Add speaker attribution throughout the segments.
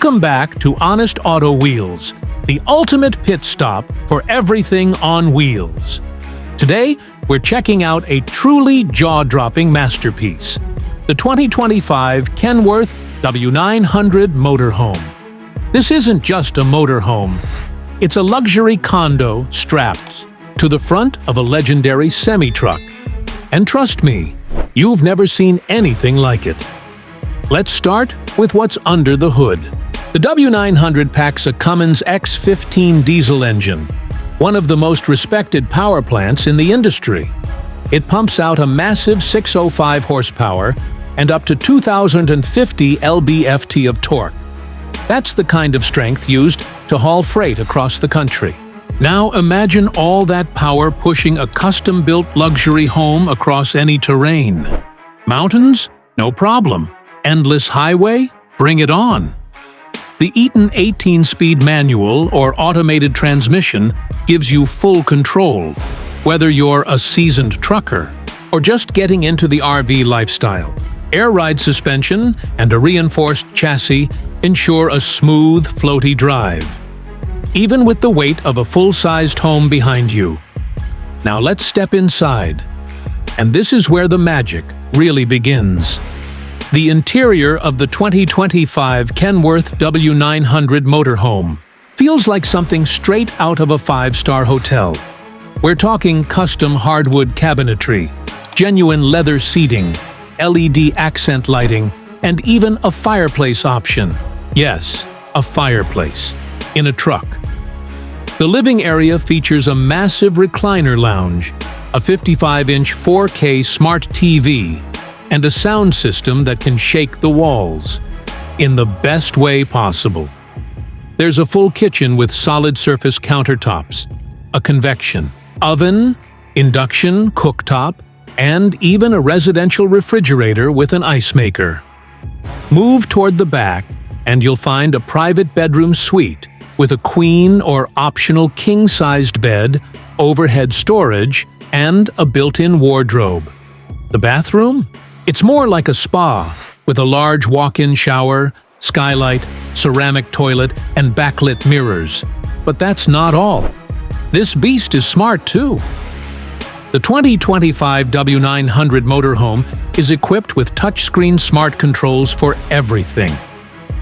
Speaker 1: Welcome back to Honest Auto Wheels, the ultimate pit stop for everything on wheels. Today, we're checking out a truly jaw-dropping masterpiece, the 2025 Kenworth W900 Motorhome. This isn't just a motorhome. It's a luxury condo strapped to the front of a legendary semi-truck. And trust me, you've never seen anything like it. Let's start with what's under the hood. The W900 packs a Cummins X15 diesel engine, one of the most respected power plants in the industry. It pumps out a massive 605 horsepower and up to 2,050 lb-ft of torque. That's the kind of strength used to haul freight across the country. Now imagine all that power pushing a custom-built luxury home across any terrain. Mountains? No problem. Endless highway? Bring it on. The Eaton 18-speed manual or automated transmission gives you full control, whether you're a seasoned trucker or just getting into the RV lifestyle. Air ride suspension and a reinforced chassis ensure a smooth, floaty drive, even with the weight of a full-sized home behind you. Now let's step inside. And this is where the magic really begins. The interior of the 2025 Kenworth W900 Motorhome feels like something straight out of a five-star hotel. We're talking custom hardwood cabinetry, genuine leather seating, LED accent lighting, and even a fireplace option. Yes, a fireplace in a truck. The living area features a massive recliner lounge, a 55-inch 4K smart TV, and a sound system that can shake the walls in the best way possible. There's a full kitchen with solid surface countertops, a convection oven, induction cooktop, and even a residential refrigerator with an ice maker. Move toward the back and you'll find a private bedroom suite with a queen or optional king-sized bed, overhead storage, and a built-in wardrobe. The bathroom? It's more like a spa, with a large walk-in shower, skylight, ceramic toilet, and backlit mirrors. But that's not all. This beast is smart too. The 2025 W900 Motorhome is equipped with touchscreen smart controls for everything.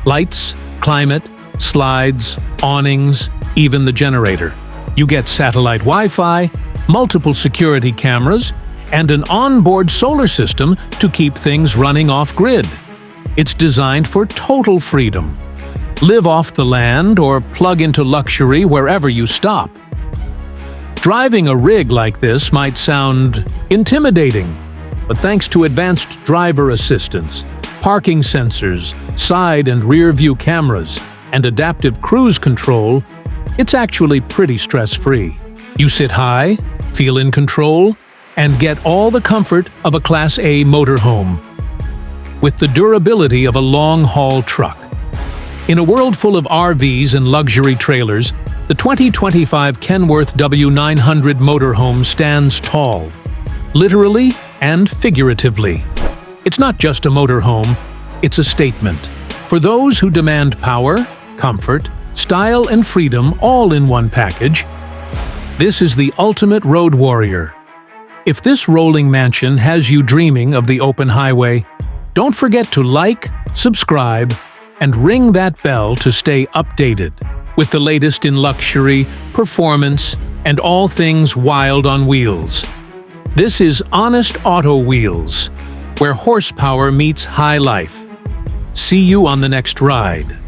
Speaker 1: Lights, climate, slides, awnings, even the generator. You get satellite Wi-Fi, multiple security cameras, and an onboard solar system to keep things running off-grid. It's designed for total freedom. Live off the land or plug into luxury wherever you stop. Driving a rig like this might sound intimidating, but thanks to advanced driver assistance, parking sensors, side and rear view cameras, and adaptive cruise control, it's actually pretty stress-free. You sit high, feel in control, and get all the comfort of a Class A motorhome, with the durability of a long-haul truck. In a world full of RVs and luxury trailers, the 2025 Kenworth W900 Motorhome stands tall, literally and figuratively. It's not just a motorhome, it's a statement. For those who demand power, comfort, style, and freedom all in one package, this is the ultimate road warrior. If this rolling mansion has you dreaming of the open highway, don't forget to like, subscribe, and ring that bell to stay updated with the latest in luxury, performance, and all things wild on wheels. This is Honest Auto Wheels, where horsepower meets high life. See you on the next ride.